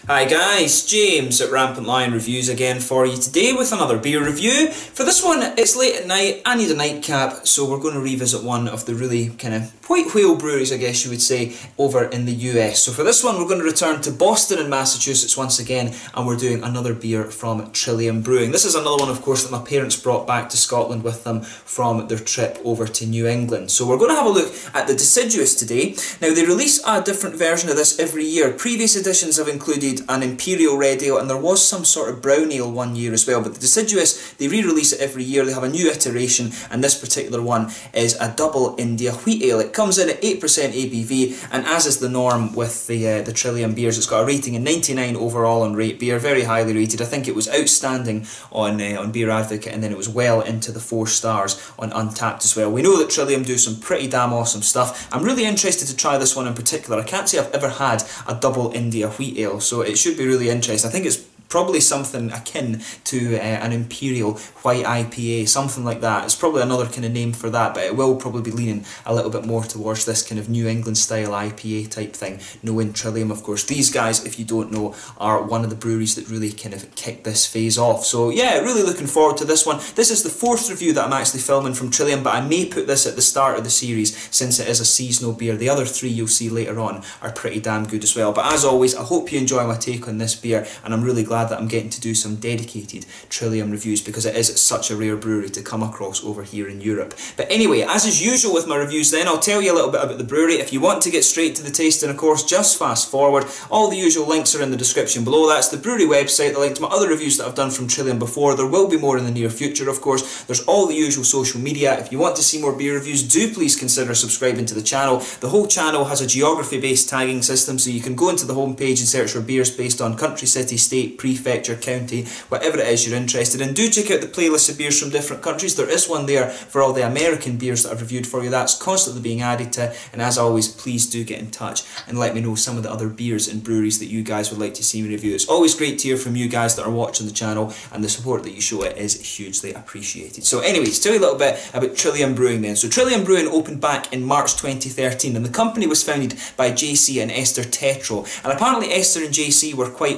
Hi guys, James at Rampant Lion Reviews again for you today with another beer review. For this one, it's late at night, I need a nightcap, so we're going to revisit one of the really kind of white whale breweries, I guess you would say, over in the US. So for this one, we're going to return to Boston in Massachusetts once again, and we're doing another beer from Trillium Brewing. This is another one, of course, that my parents brought back to Scotland with them from their trip over to New England. So we're going to have a look at the Deciduous today. Now, they release a different version of this every year. Previous editions have included an Imperial Red Ale, and there was some sort of brown ale one year as well, but the Deciduous, they re-release it every year. They have a new iteration, and this particular one is a double India wheat ale. It comes in at 8% ABV, and as is the norm with the Trillium beers, it's got a rating of 99 overall on Rate Beer, very highly rated. I think it was outstanding on Beer Advocate, and then it was well into the 4 stars on Untappd as well. We know that Trillium do some pretty damn awesome stuff. I'm really interested to try this one in particular. I can't say I've ever had a double India wheat ale, so it should be really interesting. I think it's probably something akin to an Imperial White IPA, something like that. It's probably another kind of name for that, but it will probably be leaning a little bit more towards this kind of New England style IPA type thing, knowing Trillium, of course. These guys, if you don't know, are one of the breweries that really kind of kicked this phase off. So yeah, really looking forward to this one. This is the 4th review that I'm actually filming from Trillium, but I may put this at the start of the series since it is a seasonal beer. The other 3 you'll see later on are pretty damn good as well. But as always, I hope you enjoy my take on this beer, and I'm really glad that I'm getting to do some dedicated Trillium reviews because it is such a rare brewery to come across over here in Europe. But anyway, as is usual with my reviews then, I'll tell you a little bit about the brewery. If you want to get straight to the tasting, of course, just fast forward. All the usual links are in the description below. That's the brewery website, the link to my other reviews that I've done from Trillium before. There will be more in the near future, of course. There's all the usual social media. If you want to see more beer reviews, do please consider subscribing to the channel. The whole channel has a geography-based tagging system, so you can go into the homepage and search for beers based on country, city, state, prefecture, county, whatever it is you're interested in. Do check out the playlist of beers from different countries. There is one there for all the American beers that I've reviewed for you. That's constantly being added to, and as always, please do get in touch and let me know some of the other beers and breweries that you guys would like to see me review. It's always great to hear from you guys that are watching the channel, and the support that you show it is hugely appreciated. So anyways, tell you a little bit about Trillium Brewing then. So Trillium Brewing opened back in March 2013, and the company was founded by JC and Esther Tetro, and apparently Esther and JC were quite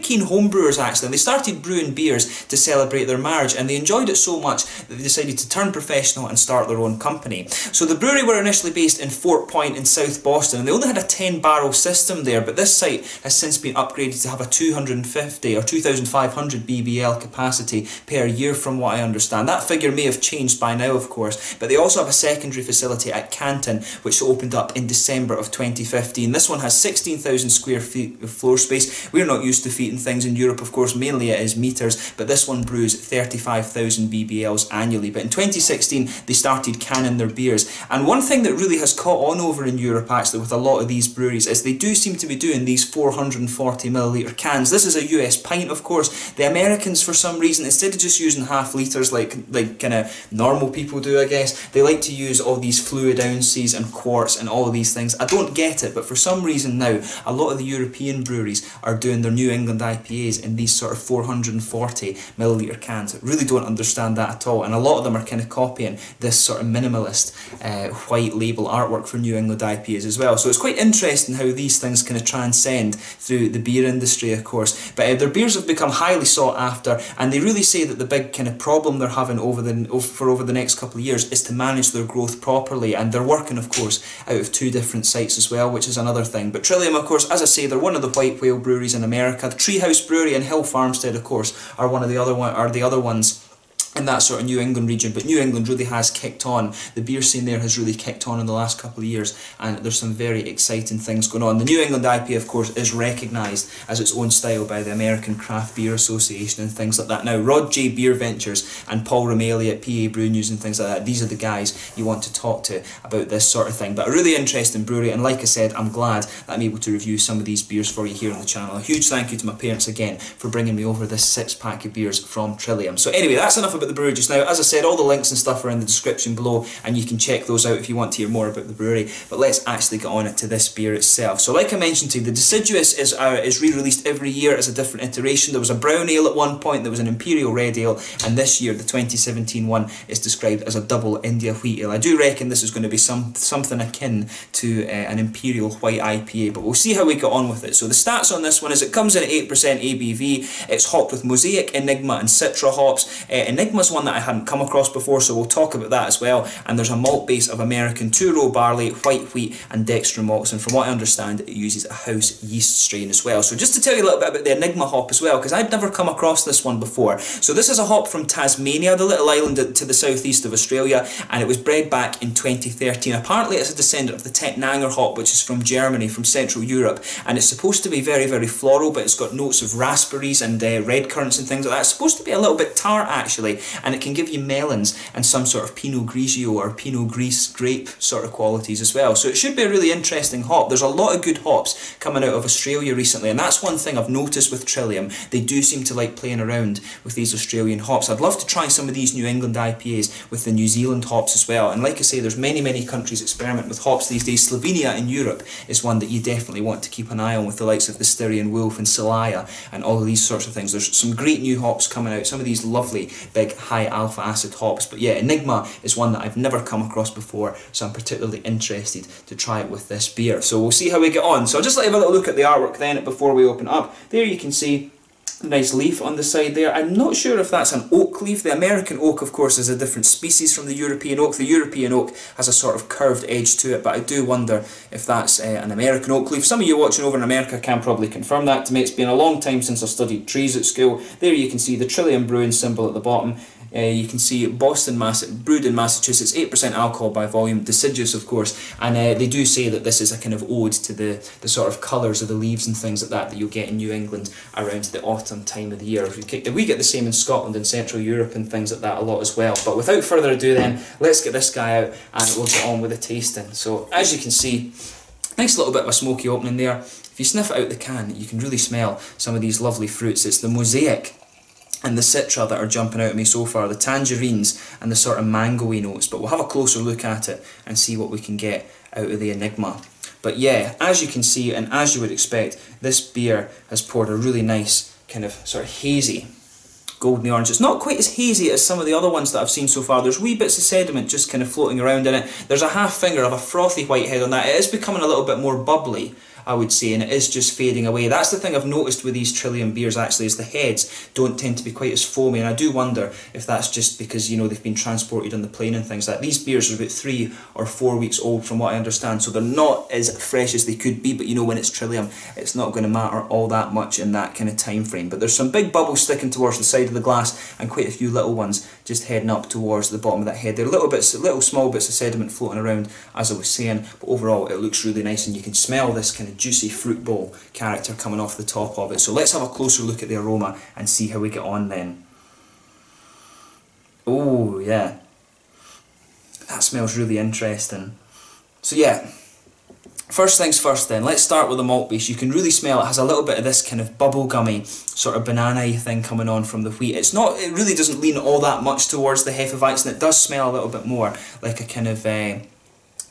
keen homebrewers actually, and they started brewing beers to celebrate their marriage, and they enjoyed it so much that they decided to turn professional and start their own company. So the brewery were initially based in Fort Point in South Boston, and they only had a 10-barrel system there, but this site has since been upgraded to have a 250 or 2,500 BBL capacity per year from what I understand. That figure may have changed by now, of course, but they also have a secondary facility at Canton which opened up in December of 2015. This one has 16,000 square feet of floor space. We're not used to feet and things in Europe, of course, mainly it is meters, but this one brews 35,000 BBLs annually. But in 2016 they started canning their beers, and one thing that really has caught on over in Europe actually with a lot of these breweries is they do seem to be doing these 440ml cans. This is a US pint, of course. The Americans, for some reason, instead of just using half litres like kind of normal people do, I guess, they like to use all these fluid ounces and quarts and all of these things. I don't get it, but for some reason now a lot of the European breweries are doing their New England IPAs in these sort of 440ml cans. I really don't understand that at all, and a lot of them are kind of copying this sort of minimalist white label artwork for New England IPAs as well. So it's quite interesting how these things kind of transcend through the beer industry, of course. But their beers have become highly sought after, and they really say that the big kind of problem they're having over the next couple of years is to manage their growth properly, and they're working, of course, out of 2 different sites as well, which is another thing. But Trillium, of course, as I say, they're one of the white whale breweries in America. The Treehouse Brewery and Hill Farmstead, of course, are the other ones in that sort of New England region. But New England really has kicked on. The beer scene there has really kicked on in the last couple of years, and there's some very exciting things going on. The New England IPA, of course, is recognised as its own style by the American Craft Beer Association and things like that. Now, Rod J. Beer Ventures and Paul Romeli at PA Brew News and things like that, these are the guys you want to talk to about this sort of thing. But a really interesting brewery, and like I said, I'm glad that I'm able to review some of these beers for you here on the channel. A huge thank you to my parents again for bringing me over this 6-pack of beers from Trillium. So anyway, that's enough about about the brewery just now. As I said, all the links and stuff are in the description below, and you can check those out if you want to hear more about the brewery. But let's actually get on to this beer itself. So like I mentioned to you, the Deciduous is re-released every year as a different iteration. There was a brown ale at one point, there was an imperial red ale, and this year the 2017 one is described as a double India wheat ale. I do reckon this is going to be something akin to an imperial white IPA, but we'll see how we get on with it. So the stats on this one is it comes in at 8% ABV. It's hopped with Mosaic, Enigma and Citra hops. Enigma's one that I hadn't come across before, so we'll talk about that as well. And there's a malt base of American two-row barley, white wheat and dextro malts, and from what I understand it uses a house yeast strain as well. So just to tell you a little bit about the Enigma hop as well, because I'd never come across this one before. So this is a hop from Tasmania, the little island to the southeast of Australia, and it was bred back in 2013. Apparently it's a descendant of the Tettnanger hop, which is from Germany, from Central Europe, and it's supposed to be very, very floral, but it's got notes of raspberries and red currants and things like that. It's supposed to be a little bit tart actually, and it can give you melons and some sort of Pinot Grigio or Pinot Gris grape sort of qualities as well. So it should be a really interesting hop. There's a lot of good hops coming out of Australia recently, and that's one thing I've noticed with Trillium. They do seem to like playing around with these Australian hops. I'd love to try some of these New England IPAs with the New Zealand hops as well. And like I say, there's many countries experimenting with hops these days. Slovenia in Europe is one that you definitely want to keep an eye on, with the likes of the Styrian Wolf and Celaya and all of these sorts of things. There's some great new hops coming out, some of these lovely big high alpha acid hops. But yeah, Enigma is one that I've never come across before, so I'm particularly interested to try it with this beer. So we'll see how we get on. So I'll just let you have a little look at the artwork then before we open it up. There you can see a nice leaf on the side there. I'm not sure if that's an oak leaf. The American oak, of course, is a different species from the European oak. The European oak has a sort of curved edge to it, but I do wonder if that's an American oak leaf. Some of you watching over in America can probably confirm that to me. It's been a long time since I studied trees at school. There you can see the Trillium Brewing symbol at the bottom. You can see Boston, brewed in Massachusetts, 8% alcohol by volume, deciduous of course, and they do say that this is a kind of ode to the sort of colours of the leaves and things like that you'll get in New England around the autumn time of the year. We get the same in Scotland and Central Europe and things like that a lot as well. But without further ado then, let's get this guy out and we'll get on with the tasting. So as you can see, nice little bit of a smoky opening there. If you sniff it out the can, you can really smell some of these lovely fruits. It's the Mosaic and the Citra that are jumping out at me so far, the tangerines and the sort of mango-y notes, but we'll have a closer look at it and see what we can get out of the Enigma. But yeah, as you can see and as you would expect, this beer has poured a really nice kind of sort of hazy golden orange. It's not quite as hazy as some of the other ones that I've seen so far. There's wee bits of sediment just kind of floating around in it. There's a half finger of a frothy white head on that. It is becoming a little bit more bubbly, I would say, and it is just fading away. That's the thing I've noticed with these Trillium beers actually, is the heads don't tend to be quite as foamy, and I do wonder if that's just because, you know, they've been transported on the plane and things like that. These beers are about 3 or 4 weeks old from what I understand, so they're not as fresh as they could be, but you know, when it's Trillium, it's not going to matter all that much in that kind of time frame. But there's some big bubbles sticking towards the side of the glass and quite a few little ones just heading up towards the bottom of that head. There are little small bits of sediment floating around, as I was saying, but overall it looks really nice, and you can smell this kind of juicy fruit bowl character coming off the top of it. So let's have a closer look at the aroma and see how we get on then. Oh yeah, that smells really interesting. So yeah, first things first then, let's start with the malt base. You can really smell it has a little bit of this kind of bubblegummy sort of banana-y thing coming on from the wheat. It really doesn't lean all that much towards the Hefeweizen, and it does smell a little bit more like a kind of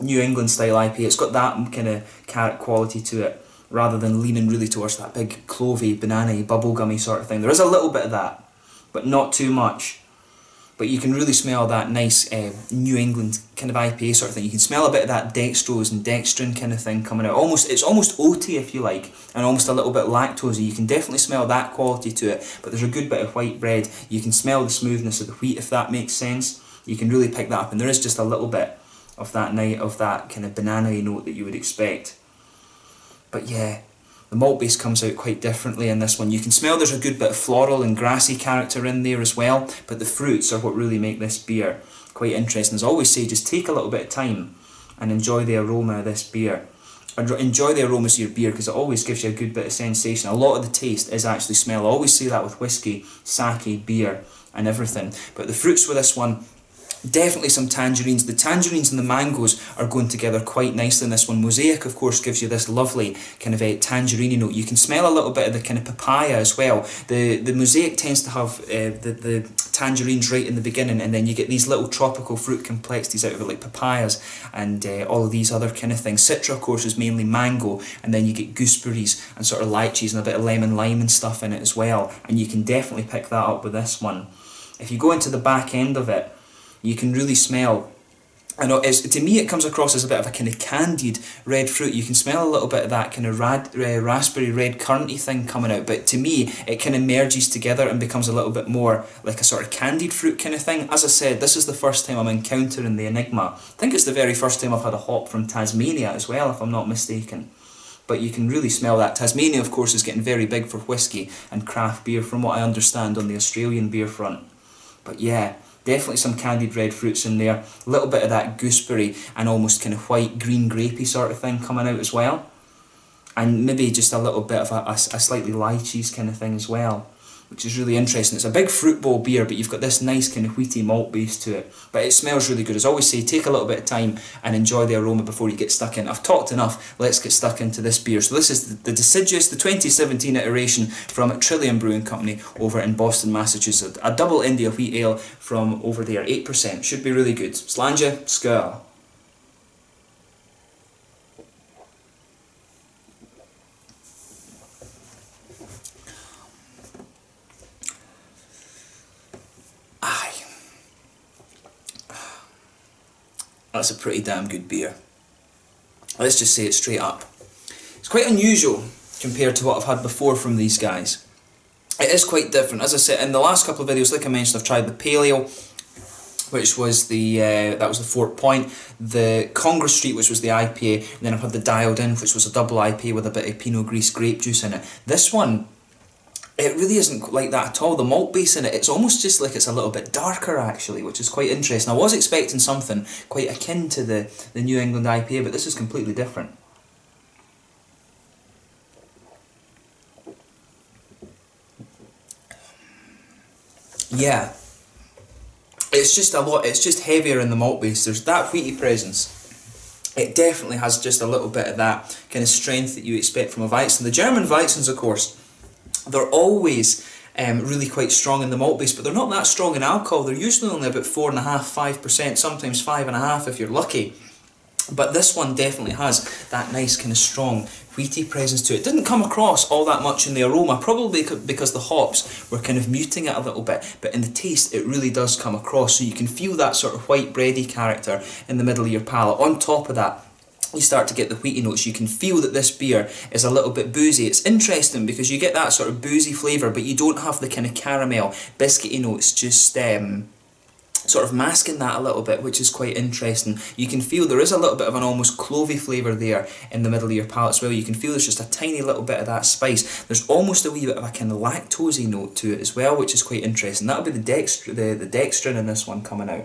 New England style IPA. It's got that kind of carrot quality to it, rather than leaning really towards that big clovey, banana-y, bubblegummy sort of thing. There is a little bit of that, but not too much. But you can really smell that nice New England kind of IPA sort of thing. You can smell a bit of that dextrose and dextrin kind of thing coming out. It's almost oaty, if you like, and almost a little bit lactosey. You can definitely smell that quality to it, but there's a good bit of white bread. You can smell the smoothness of the wheat, if that makes sense. You can really pick that up, and there is just a little bit of that kind of banana-y note that you would expect. But yeah, the malt base comes out quite differently in this one. You can smell there's a good bit of floral and grassy character in there as well, but the fruits are what really make this beer quite interesting. As I always say, just take a little bit of time and enjoy the aroma of this beer. Enjoy the aromas of your beer, because it always gives you a good bit of sensation. A lot of the taste is actually smell. I always say that with whiskey, sake, beer and everything. But the fruits with this one, definitely some tangerines. The tangerines and the mangoes are going together quite nicely in this one. Mosaic, of course, gives you this lovely kind of a tangerine note. You can smell a little bit of the kind of papaya as well. The Mosaic tends to have the tangerines right in the beginning, and then you get these little tropical fruit complexities out of it, like papayas and all of these other kind of things. Citra, of course, is mainly mango, and then you get gooseberries and sort of lychees and a bit of lemon lime and stuff in it as well, and you can definitely pick that up with this one. If you go into the back end of it, you can really smell, and to me it comes across as a bit of a kind of candied red fruit. You can smell a little bit of that kind of raspberry red curranty thing coming out, but to me it kind of merges together and becomes a little bit more like a sort of candied fruit kind of thing. As I said, this is the first time I'm encountering the Enigma. I think it's the very first time I've had a hop from Tasmania as well, if I'm not mistaken. But you can really smell that. Tasmania, of course, is getting very big for whiskey and craft beer, from what I understand, on the Australian beer front. But yeah, definitely some candied red fruits in there, a little bit of that gooseberry and almost kind of white, green, grapey sort of thing coming out as well. And maybe just a little bit of a slightly lychees kind of thing as well, which is really interesting. It's a big fruit bowl beer, but you've got this nice kind of wheaty malt base to it. But it smells really good. As I always say, take a little bit of time and enjoy the aroma before you get stuck in. I've talked enough, let's get stuck into this beer. So this is the Deciduous, the 2017 iteration from Trillium Brewing Company over in Boston, Massachusetts. A double India wheat ale from over there, 8%. Should be really good. Slanja, skål. That's a pretty damn good beer. Let's just say it straight up. It's quite unusual compared to what I've had before from these guys. It is quite different. As I said, in the last couple of videos, like I mentioned, I've tried the Pale Ale, which was that was the Fort Point, the Congress Street, which was the IPA, and then I've had the Dialed In, which was a double IPA with a bit of Pinot Gris grape juice in it. This one, it really isn't like that at all. The malt base in it, it's almost just like it's a little bit darker actually, which is quite interesting. I was expecting something quite akin to the New England IPA, but this is completely different. Yeah, it's just a lot, it's just heavier in the malt base. There's that wheaty presence. It definitely has just a little bit of that kind of strength that you expect from a Weizen. The German Weizens, of course, they're always really quite strong in the malt base, but they're not that strong in alcohol. They're usually only about 4.5%, 5%, sometimes 5.5% if you're lucky. But this one definitely has that nice kind of strong wheaty presence to it. It didn't come across all that much in the aroma, probably because the hops were kind of muting it a little bit, but in the taste it really does come across, so you can feel that sort of white bready character in the middle of your palate. On top of that, you start to get the wheaty notes. You can feel that this beer is a little bit boozy. It's interesting because you get that sort of boozy flavour, but you don't have the kind of caramel, biscuity notes just sort of masking that a little bit, which is quite interesting. You can feel there is a little bit of an almost clovey flavour there in the middle of your palate as well. You can feel there's just a tiny little bit of that spice. There's almost a wee bit of a kind of lactosey note to it as well, which is quite interesting. That'll be the dextrin in this one coming out.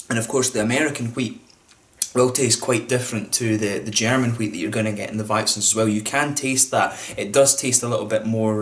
And of course the American wheat will taste quite different to the German wheat that you're going to get in the Weizens as well. You can taste that. It does taste a little bit more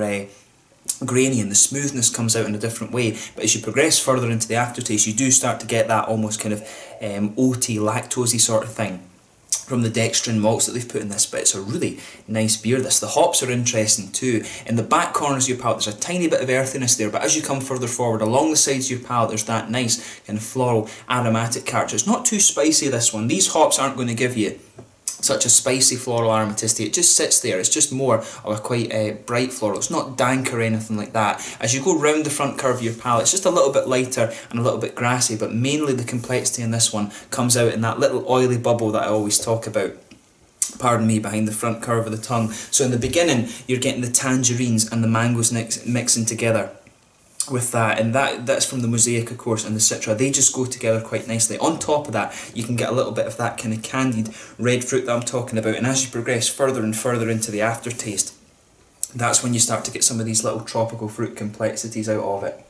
grainy, and the smoothness comes out in a different way. But as you progress further into the aftertaste, you do start to get that almost kind of oaty, lactosey sort of thing from the dextrin malts that they've put in this, but it's a really nice beer this. The hops are interesting too. In the back corners of your palate there's a tiny bit of earthiness there, but as you come further forward along the sides of your palate there's that nice kind of floral aromatic character. It's not too spicy, this one. These hops aren't going to give you such a spicy floral aromaticity. It just sits there. It's just more of a quite bright floral. It's not dank or anything like that. As you go round the front curve of your palate, it's just a little bit lighter and a little bit grassy, but mainly the complexity in this one comes out in that little oily bubble that I always talk about, pardon me, behind the front curve of the tongue. So in the beginning you're getting the tangerines and the mangoes mixing together with that, and that's from the Mosaic, of course, and the Citra. They just go together quite nicely. On top of that, you can get a little bit of that kind of candied red fruit that I'm talking about, and as you progress further and further into the aftertaste, that's when you start to get some of these little tropical fruit complexities out of it.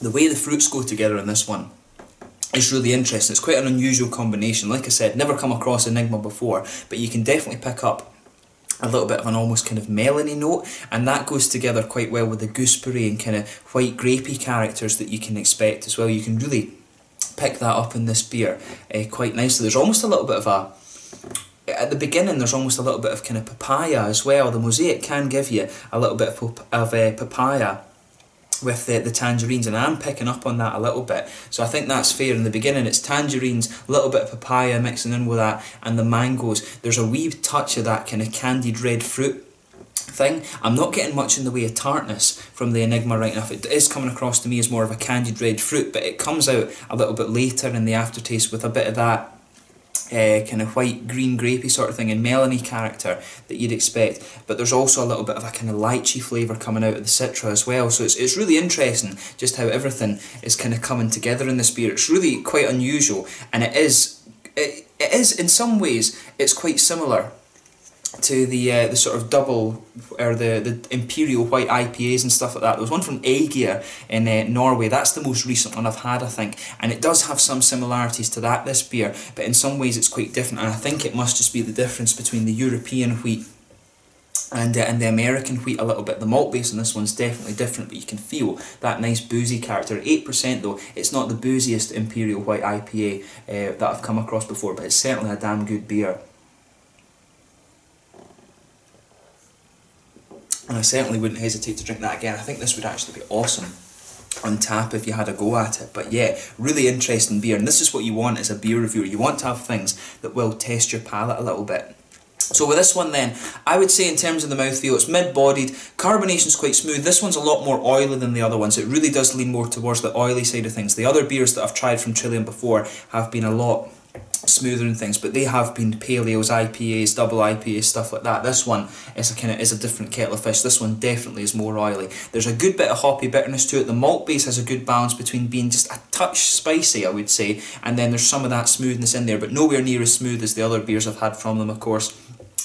The way the fruits go together in this one is really interesting. It's quite an unusual combination. Like I said, never come across Enigma before, but you can definitely pick up a little bit of an almost kind of melony note, and that goes together quite well with the gooseberry and kind of white grapey characters that you can expect as well. You can really pick that up in this beer quite nicely. There's almost a little bit of at the beginning there's almost a little bit of kind of papaya as well. The mosaic can give you a little bit of papaya with the tangerines, and I'm picking up on that a little bit, so I think that's fair. In the beginning it's tangerines, a little bit of papaya mixing in with that, and the mangoes. There's a wee touch of that kind of candied red fruit thing. I'm not getting much in the way of tartness from the Enigma right enough. It is coming across to me as more of a candied red fruit, but it comes out a little bit later in the aftertaste with a bit of that kind of white, green, grapey sort of thing and melony character that you'd expect. But there's also a little bit of a kind of lychee flavour coming out of the Citra as well. So it's really interesting just how everything is kind of coming together in this beer. It's really quite unusual, and it is in some ways it's quite similar to the sort of double, or the Imperial White IPAs and stuff like that. There was one from Aegir in Norway. That's the most recent one I've had, I think, and it does have some similarities to that, this beer, but in some ways it's quite different, and I think it must just be the difference between the European wheat and the American wheat a little bit. The malt base on this one's definitely different, but you can feel that nice boozy character. 8% though, it's not the booziest Imperial White IPA that I've come across before, but it's certainly a damn good beer. And I certainly wouldn't hesitate to drink that again. I think this would actually be awesome on tap if you had a go at it. But yeah, really interesting beer, and this is what you want as a beer reviewer. You want to have things that will test your palate a little bit. So with this one then, I would say in terms of the mouthfeel, it's mid-bodied, carbonation's quite smooth. This one's a lot more oily than the other ones. It really does lean more towards the oily side of things. The other beers that I've tried from Trillium before have been a lot smoother and things, but they have been pale ales, IPAs, double IPAs, stuff like that. This one is a different kettle of fish. This one definitely is more oily. There's a good bit of hoppy bitterness to it. The malt base has a good balance between being just a touch spicy, I would say, and then there's some of that smoothness in there, but nowhere near as smooth as the other beers I've had from them, of course.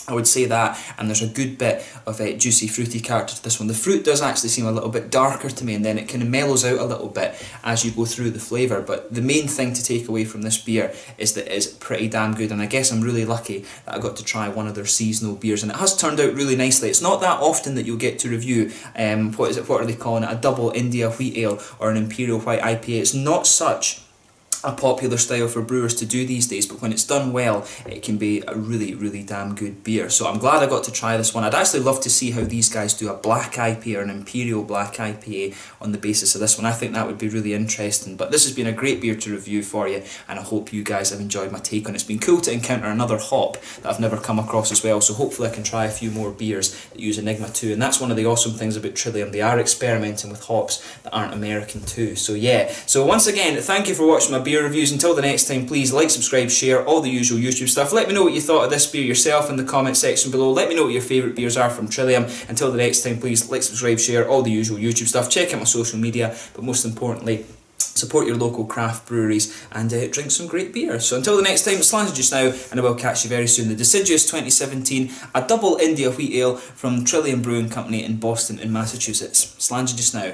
I would say that, and there's a good bit of juicy fruity character to this one. The fruit does actually seem a little bit darker to me, and then it kind of mellows out a little bit as you go through the flavour. But the main thing to take away from this beer is that it's pretty damn good, and I guess I'm really lucky that I got to try one of their seasonal beers, and it has turned out really nicely. It's not that often that you'll get to review, what are they calling it, a double India wheat ale or an Imperial White IPA. It's not such a popular style for brewers to do these days, but when it's done well, it can be a really, really damn good beer. So I'm glad I got to try this one. I'd actually love to see how these guys do a black IPA or an Imperial Black IPA on the basis of this one. I think that would be really interesting. But this has been a great beer to review for you, and I hope you guys have enjoyed my take on it. It's been cool to encounter another hop that I've never come across as well, so hopefully I can try a few more beers that use Enigma too. And that's one of the awesome things about Trillium. They are experimenting with hops that aren't American too. So yeah, so once again, thank you for watching my beer reviews. Until the next time, please like, subscribe, share, all the usual YouTube stuff. Let me know what you thought of this beer yourself in the comment section below. Let me know what your favourite beers are from Trillium. Until the next time, please like, subscribe, share, all the usual YouTube stuff. Check out my social media, but most importantly, support your local craft breweries and drink some great beer. So until the next time, it's Slanted Just Now, and I will catch you very soon. The Deciduous 2017, a double India wheat ale from Trillium Brewing Company in Boston in Massachusetts. Slanted Just Now.